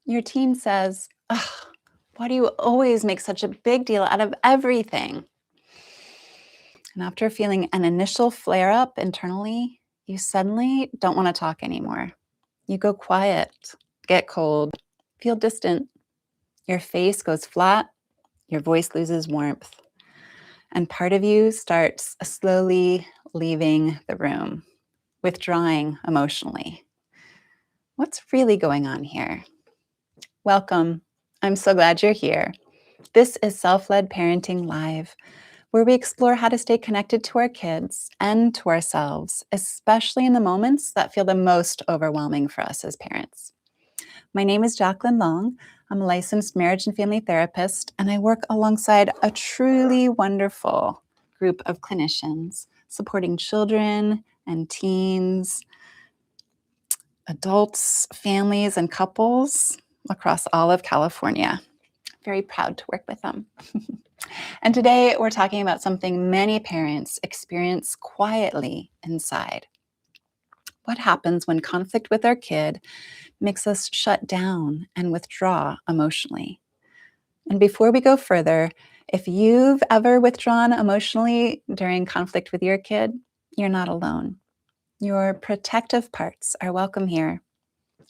Your teen says, "Ugh, why do you always make such a big deal out of everything?" And after feeling an initial flare up internally, you suddenly don't want to talk anymore. You go quiet, get cold, feel distant. Your face goes flat, your voice loses warmth, and part of you starts slowly leaving the room, withdrawing emotionally. What's really going on here? Welcome. I'm so glad you're here. This is Self-Led Parenting Live, where we explore how to stay connected to our kids and to ourselves, especially in the moments that feel the most overwhelming for us as parents. My name is Jacqueline Long. I'm a licensed marriage and family therapist, and I work alongside a truly wonderful group of clinicians supporting children and teens, adults, families, and couples across all of California. Very proud to work with them. And today we're talking about something many parents experience quietly inside. What happens when conflict with our kid makes us shut down and withdraw emotionally? And before we go further, if you've ever withdrawn emotionally during conflict with your kid, you're not alone. Your protective parts are welcome here.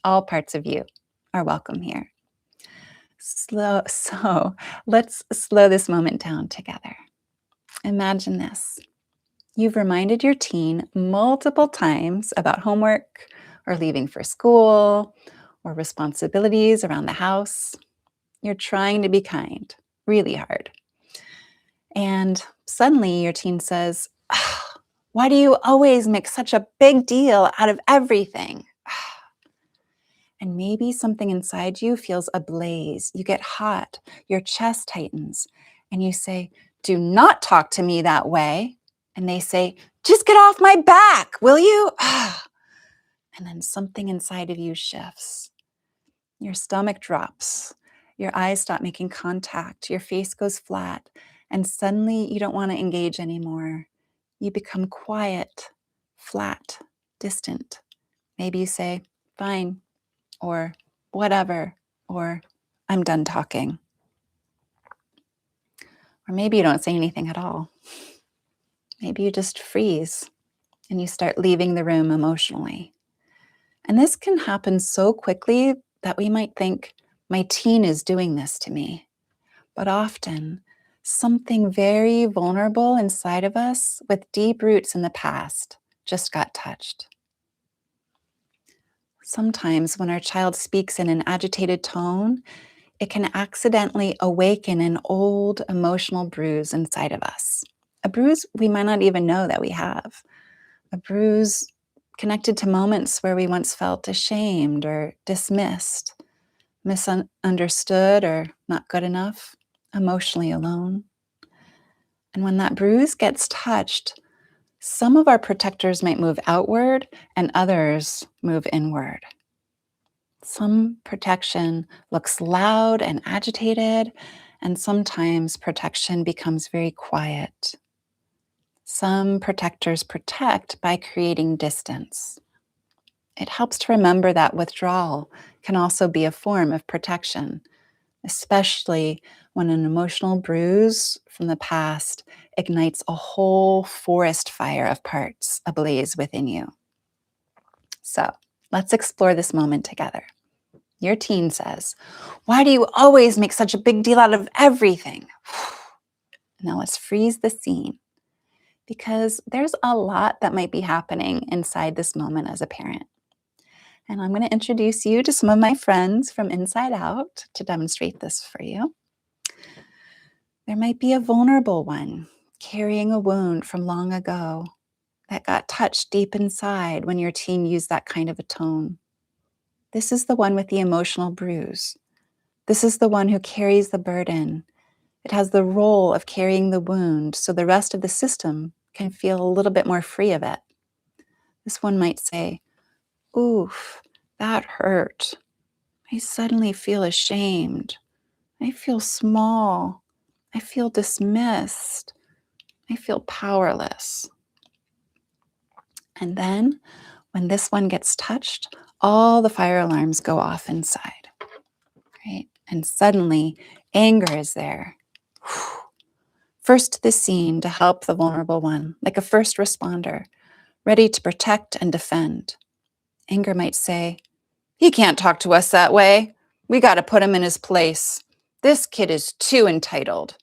All parts of you are welcome here. So let's slow this moment down together. Imagine this. You've reminded your teen multiple times about homework or leaving for school or responsibilities around the house. You're trying to be kind, really hard. And suddenly your teen says, "Ugh, why do you always make such a big deal out of everything?" And maybe something inside you feels ablaze. You get hot, your chest tightens, and you say, "Do not talk to me that way." And they say, "Just get off my back, will you?" And then something inside of you shifts. Your stomach drops. Your eyes stop making contact. Your face goes flat. And suddenly you don't want to engage anymore. You become quiet, flat, distant. Maybe you say, "Fine," or "Whatever," or "I'm done talking." Or maybe you don't say anything at all. Maybe you just freeze and you start leaving the room emotionally. And this can happen so quickly that we might think, my teen is doing this to me. But often, something very vulnerable inside of us with deep roots in the past just got touched. Sometimes when our child speaks in an agitated tone, it can accidentally awaken an old emotional bruise inside of us. A bruise we might not even know that we have. A bruise connected to moments where we once felt ashamed or dismissed, misunderstood or not good enough, emotionally alone. And when that bruise gets touched, some of our protectors might move outward and others move inward. Some protection looks loud and agitated, and sometimes protection becomes very quiet. Some protectors protect by creating distance. It helps to remember that withdrawal can also be a form of protection, especially when an emotional bruise from the past ignites a whole forest fire of parts ablaze within you. So let's explore this moment together. Your teen says, "Why do you always make such a big deal out of everything?" Now let's freeze the scene, because there's a lot that might be happening inside this moment as a parent. And I'm going to introduce you to some of my friends from Inside Out to demonstrate this for you. There might be a vulnerable one carrying a wound from long ago that got touched deep inside when your teen used that kind of a tone. This is the one with the emotional bruise. This is the one who carries the burden. It has the role of carrying the wound so the rest of the system can feel a little bit more free of it. This one might say, "Oof, that hurt. I suddenly feel ashamed. I feel small. I feel dismissed. I feel powerless." And then when this one gets touched, all the fire alarms go off inside. right? And suddenly, anger is there. First to the scene to help the vulnerable one, like a first responder, ready to protect and defend. Anger might say, "He can't talk to us that way. We got to put him in his place. This kid is too entitled.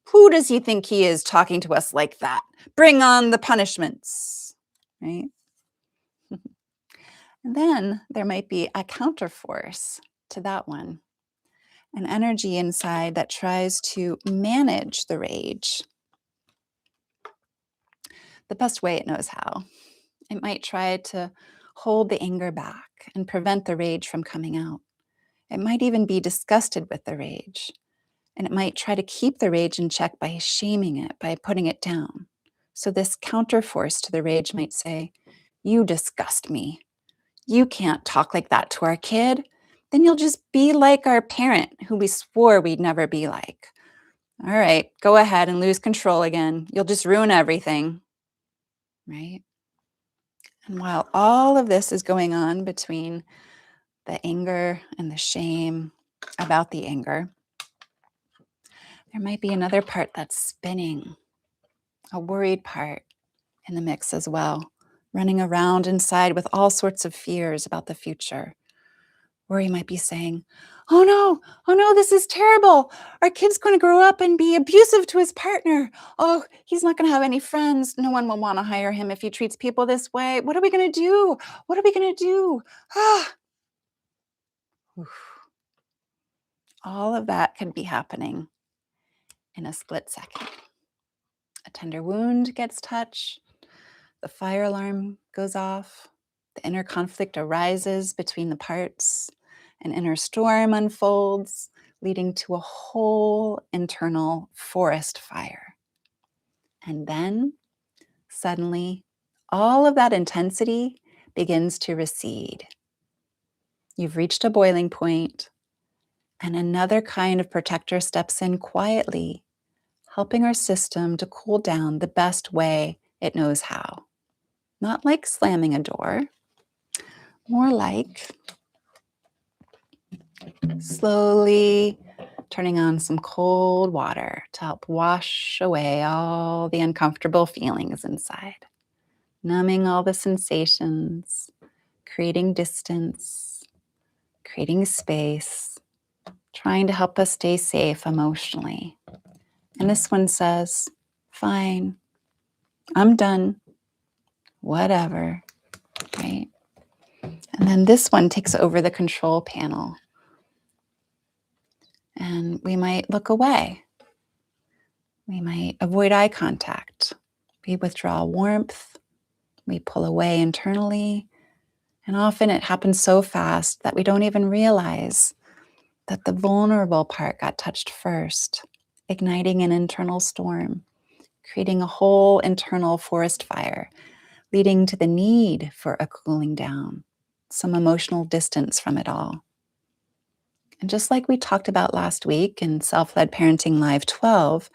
Who does he think he is talking to us like that? Bring on the punishments," right? And then there might be a counterforce to that one, an energy inside that tries to manage the rage the best way it knows how. It might try to hold the anger back and prevent the rage from coming out. It might even be disgusted with the rage. And it might try to keep the rage in check by shaming it, by putting it down. So this counterforce to the rage might say, "You disgust me. You can't talk like that to our kid. Then you'll just be like our parent who we swore we'd never be like. All right, go ahead and lose control again. You'll just ruin everything," right? And while all of this is going on between the anger and the shame about the anger, there might be another part that's spinning, a worried part in the mix as well, running around inside with all sorts of fears about the future. Worry might be saying, oh no, this is terrible. Our kid's going to grow up and be abusive to his partner. Oh, he's not going to have any friends. No one will want to hire him if he treats people this way. What are we going to do? What are we going to do? Ah. Oof. All of that can be happening in a split second. A tender wound gets touched. The fire alarm goes off. The inner conflict arises between the parts. An inner storm unfolds, leading to a whole internal forest fire. And then, suddenly, all of that intensity begins to recede. You've reached a boiling point, and another kind of protector steps in quietly, helping our system to cool down the best way it knows how. Not like slamming a door, more like slowly turning on some cold water to help wash away all the uncomfortable feelings inside, numbing all the sensations, creating distance, creating space, trying to help us stay safe emotionally. And this one says, "Fine, I'm done, whatever," right? And then this one takes over the control panel. And we might look away. We might avoid eye contact. We withdraw warmth. We pull away internally. And often it happens so fast that we don't even realize that the vulnerable part got touched first, igniting an internal storm, creating a whole internal forest fire, leading to the need for a cooling down, some emotional distance from it all. And just like we talked about last week in Self-Led Parenting Live 12,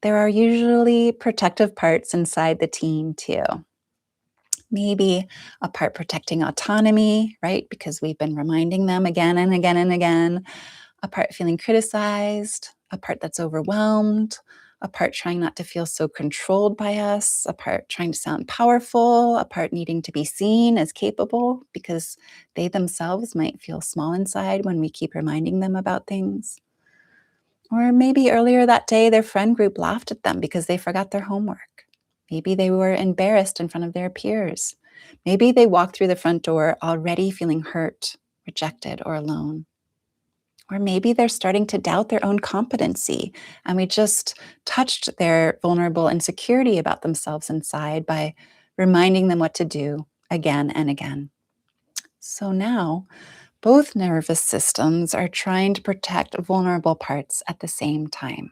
there are usually protective parts inside the teen too. Maybe a part protecting autonomy, right? Because we've been reminding them again and again and again. A part feeling criticized, a part that's overwhelmed, a part trying not to feel so controlled by us, a part trying to sound powerful, a part needing to be seen as capable because they themselves might feel small inside when we keep reminding them about things. Or maybe earlier that day, their friend group laughed at them because they forgot their homework. Maybe they were embarrassed in front of their peers. Maybe they walked through the front door already feeling hurt, rejected, or alone. Or maybe they're starting to doubt their own competency, and we just touched their vulnerable insecurity about themselves inside by reminding them what to do again and again. So now, both nervous systems are trying to protect vulnerable parts at the same time.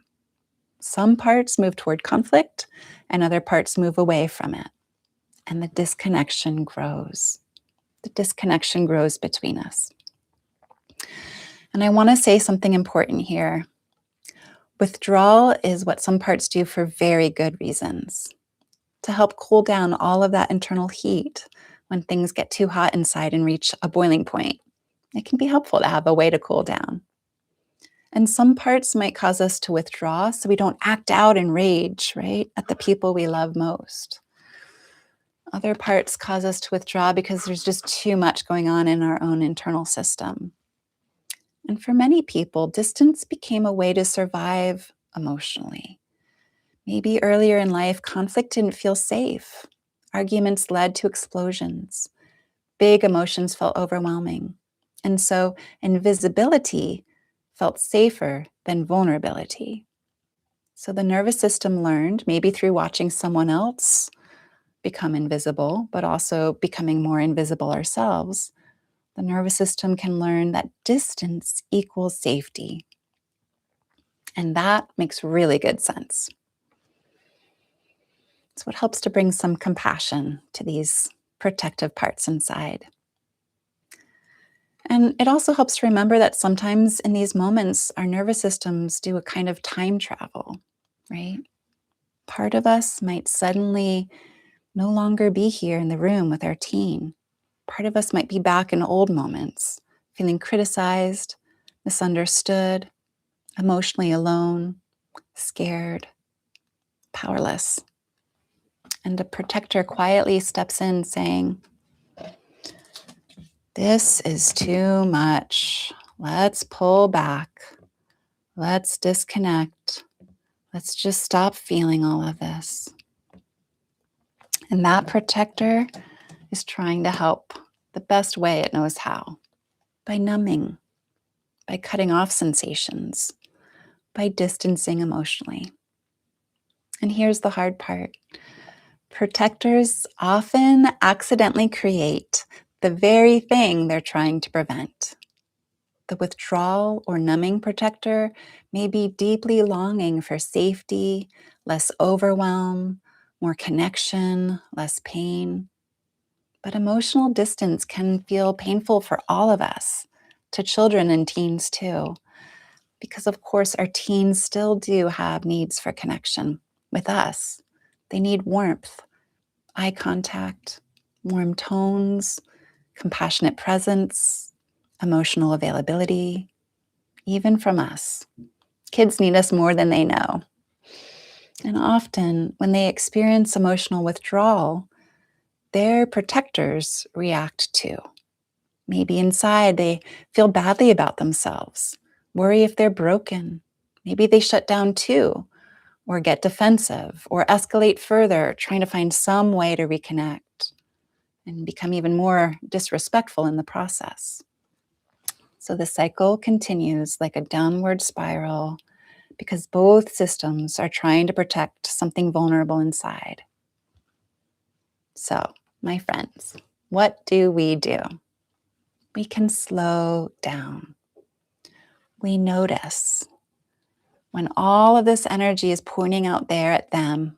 Some parts move toward conflict, and other parts move away from it. And the disconnection grows. The disconnection grows between us. And I want to say something important here. Withdrawal is what some parts do for very good reasons, to help cool down all of that internal heat when things get too hot inside and reach a boiling point. It can be helpful to have a way to cool down. And some parts might cause us to withdraw so we don't act out in rage, right, at the people we love most. Other parts cause us to withdraw because there's just too much going on in our own internal system. And for many people, distance became a way to survive emotionally. Maybe earlier in life, conflict didn't feel safe. Arguments led to explosions. Big emotions felt overwhelming. And so invisibility felt safer than vulnerability. So the nervous system learned, maybe through watching someone else become invisible, but also becoming more invisible ourselves, the nervous system can learn that distance equals safety. And that makes really good sense. It's what helps to bring some compassion to these protective parts inside. And it also helps to remember that sometimes in these moments, our nervous systems do a kind of time travel, right? Part of us might suddenly no longer be here in the room with our teen. Part of us might be back in old moments, feeling criticized, misunderstood, emotionally alone, scared, powerless. And a protector quietly steps in saying, "This is too much. Let's pull back. Let's disconnect. Let's just stop feeling all of this." And that protector is trying to help the best way it knows how, by numbing, by cutting off sensations, by distancing emotionally. And here's the hard part. Protectors often accidentally create the very thing they're trying to prevent. The withdrawal or numbing protector may be deeply longing for safety, less overwhelm, more connection, less pain. But emotional distance can feel painful for all of us, to children and teens too, because of course our teens still do have needs for connection with us. They need warmth, eye contact, warm tones, compassionate presence, emotional availability, even from us. Kids need us more than they know. And often, when they experience emotional withdrawal, their protectors react too. Maybe inside they feel badly about themselves, worry if they're broken. Maybe they shut down too, or get defensive, or escalate further, trying to find some way to reconnect and become even more disrespectful in the process. So the cycle continues like a downward spiral because both systems are trying to protect something vulnerable inside. So, my friends, what do? We can slow down. We notice when all of this energy is pointing out there at them.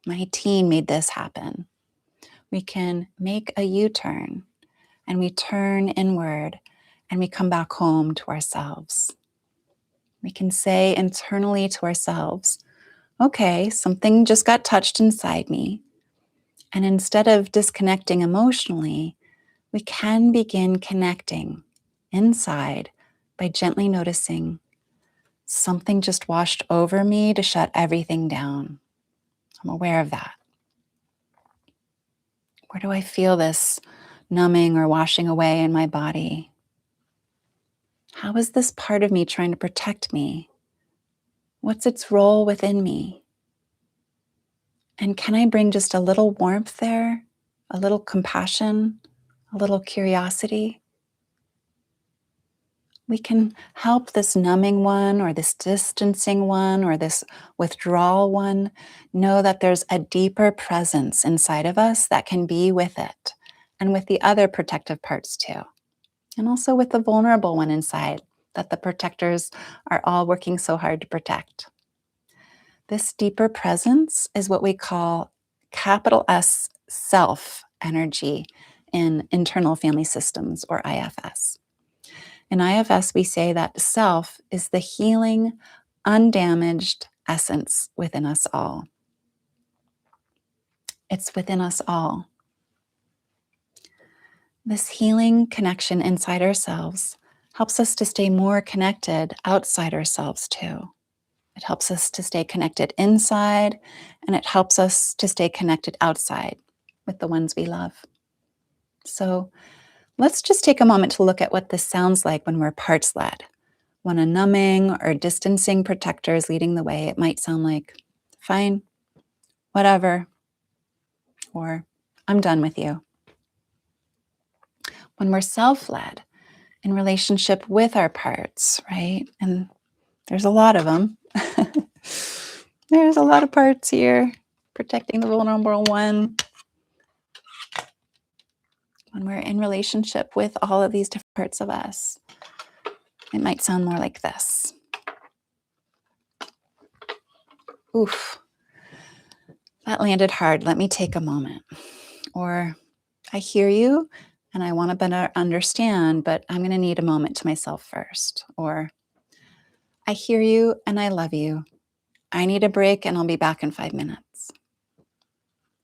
My teen made this happen. We can make a U-turn and we turn inward and we come back home to ourselves. We can say internally to ourselves, okay, something just got touched inside me. And instead of disconnecting emotionally, we can begin connecting inside by gently noticing something just washed over me to shut everything down. I'm aware of that. Where do I feel this numbing or washing away in my body? How is this part of me trying to protect me? What's its role within me? And can I bring just a little warmth there, a little compassion, a little curiosity? We can help this numbing one or this distancing one or this withdrawal one know that there's a deeper presence inside of us that can be with it and with the other protective parts too. And also with the vulnerable one inside that the protectors are all working so hard to protect. This deeper presence is what we call capital S self energy in internal family systems, or IFS. In IFS, we say that self is the healing, undamaged essence within us all. It's within us all. This healing connection inside ourselves helps us to stay more connected outside ourselves too. It helps us to stay connected inside, and it helps us to stay connected outside with the ones we love. So let's just take a moment to look at what this sounds like when we're parts led. When a numbing or distancing protector is leading the way, it might sound like, fine, whatever, or I'm done with you. When we're self-led in relationship with our parts, right? And there's a lot of them. There's a lot of parts here. Protecting the vulnerable one. When we're in relationship with all of these different parts of us, it might sound more like this. Oof, that landed hard. Let me take a moment. Or, I hear you and I want to better understand, but I'm going to need a moment to myself first. Or, I hear you and I love you. I need a break and I'll be back in 5 minutes.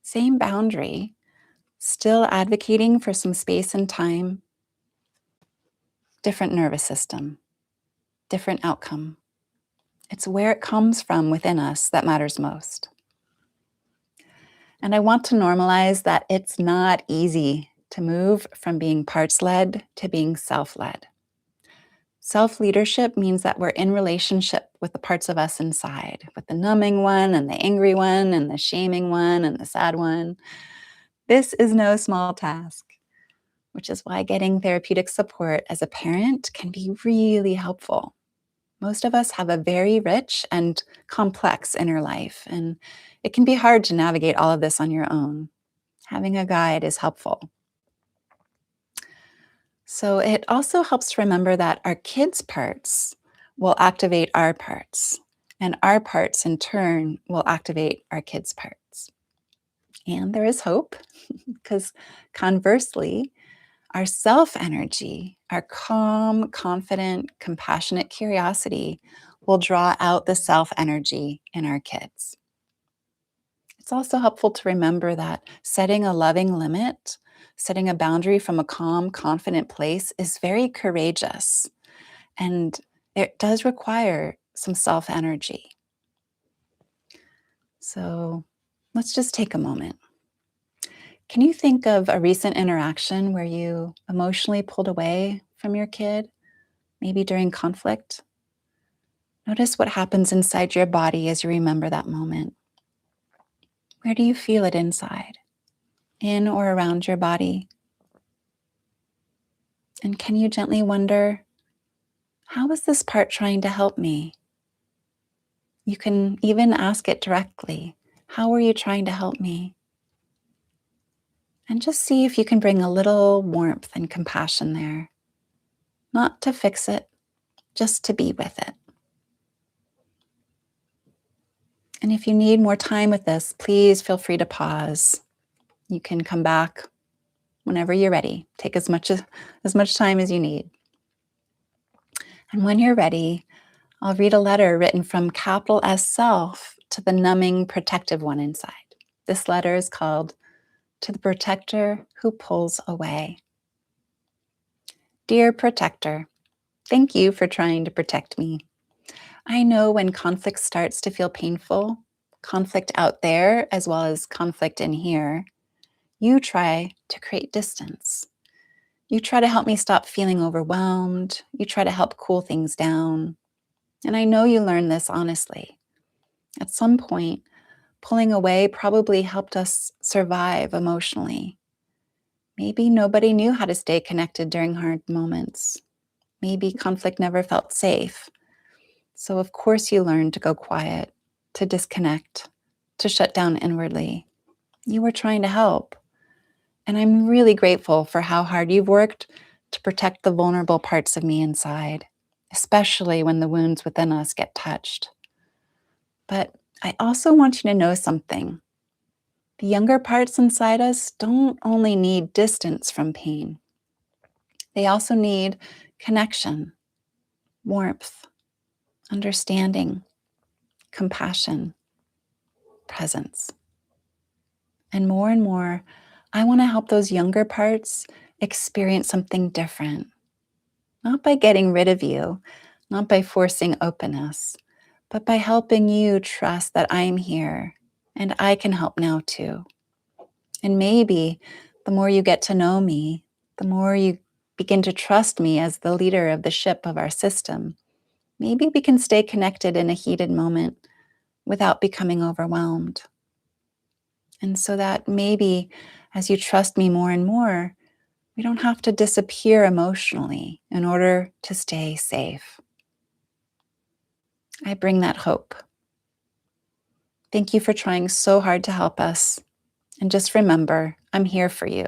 Same boundary, still advocating for some space and time, different nervous system, different outcome. It's where it comes from within us that matters most. And I want to normalize that it's not easy to move from being parts-led to being self-led. Self-leadership means that we're in relationship with the parts of us inside, with the numbing one and the angry one and the shaming one and the sad one. This is no small task, which is why getting therapeutic support as a parent can be really helpful. Most of us have a very rich and complex inner life, and it can be hard to navigate all of this on your own. Having a guide is helpful. So it also helps to remember that our kids' parts will activate our parts, and our parts in turn will activate our kids' parts. And there is hope, because conversely, our self energy, our calm, confident, compassionate curiosity will draw out the self energy in our kids. It's also helpful to remember that setting a loving limit, setting a boundary from a calm, confident place is very courageous. And it does require some self energy. So let's just take a moment. Can you think of a recent interaction where you emotionally pulled away from your kid, maybe during conflict? Notice what happens inside your body as you remember that moment. Where do you feel it inside, in or around your body? And can you gently wonder, how is this part trying to help me? You can even ask it directly. How are you trying to help me? And just see if you can bring a little warmth and compassion there. Not to fix it, just to be with it. And if you need more time with this, please feel free to pause. You can come back whenever you're ready. Take as much time as you need. And when you're ready, I'll read a letter written from capital S self to the numbing protective one inside. This letter is called To the Protector Who Pulls Away. Dear Protector, thank you for trying to protect me. I know when conflict starts to feel painful, conflict out there as well as conflict in here, you try to create distance. You try to help me stop feeling overwhelmed. You try to help cool things down. And I know you learned this honestly. At some point, pulling away probably helped us survive emotionally. Maybe nobody knew how to stay connected during hard moments. Maybe conflict never felt safe. So of course you learned to go quiet, to disconnect, to shut down inwardly. You were trying to help. And I'm really grateful for how hard you've worked to protect the vulnerable parts of me inside, especially when the wounds within us get touched. But I also want you to know something. The younger parts inside us don't only need distance from pain. They also need connection, warmth, understanding, compassion, presence. And more, I want to help those younger parts experience something different. Not by getting rid of you, not by forcing openness, but by helping you trust that I'm here and I can help now too. And maybe the more you get to know me, the more you begin to trust me as the leader of the ship of our system, maybe we can stay connected in a heated moment without becoming overwhelmed. And so that maybe as you trust me more and more, we don't have to disappear emotionally in order to stay safe. I bring that hope. Thank you for trying so hard to help us. And just remember, I'm here for you.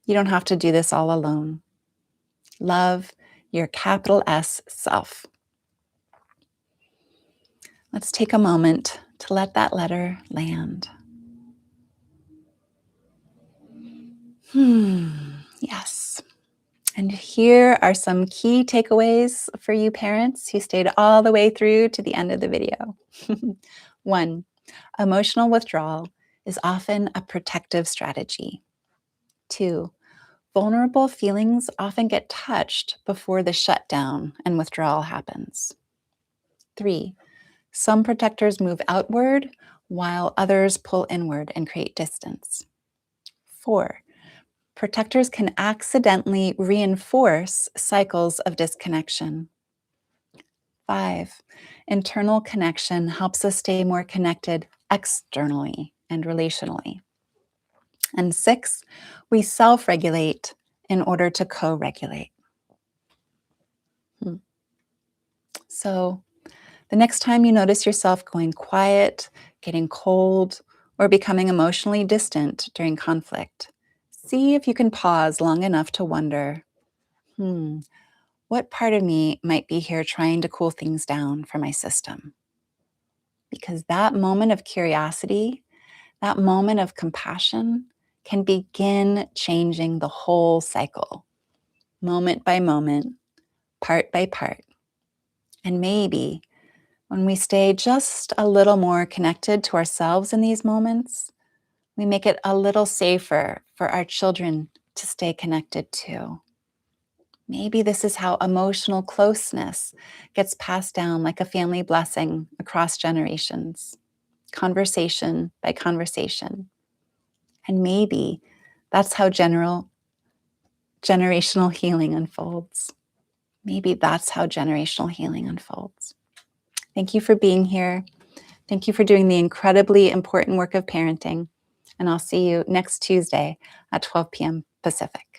You don't have to do this all alone. Love, your capital S self. Let's take a moment to let that letter land. Yes. And here are some key takeaways for you parents who stayed all the way through to the end of the video. 1, emotional withdrawal is often a protective strategy. 2, vulnerable feelings often get touched before the shutdown and withdrawal happens. 3, some protectors move outward while others pull inward and create distance. 4, protectors can accidentally reinforce cycles of disconnection. 5, internal connection helps us stay more connected externally and relationally. And 6, we self-regulate in order to co-regulate. So the next time you notice yourself going quiet, getting cold, or becoming emotionally distant during conflict, see if you can pause long enough to wonder, what part of me might be here trying to cool things down for my system? Because that moment of curiosity, that moment of compassion can begin changing the whole cycle, moment by moment, part by part. And maybe when we stay just a little more connected to ourselves in these moments, we make it a little safer for our children to stay connected too. Maybe this is how emotional closeness gets passed down like a family blessing across generations, conversation by conversation. And maybe that's how generational healing unfolds. Maybe that's how generational healing unfolds. Thank you for being here. Thank you for doing the incredibly important work of parenting. And I'll see you next Tuesday at 12 p.m. Pacific.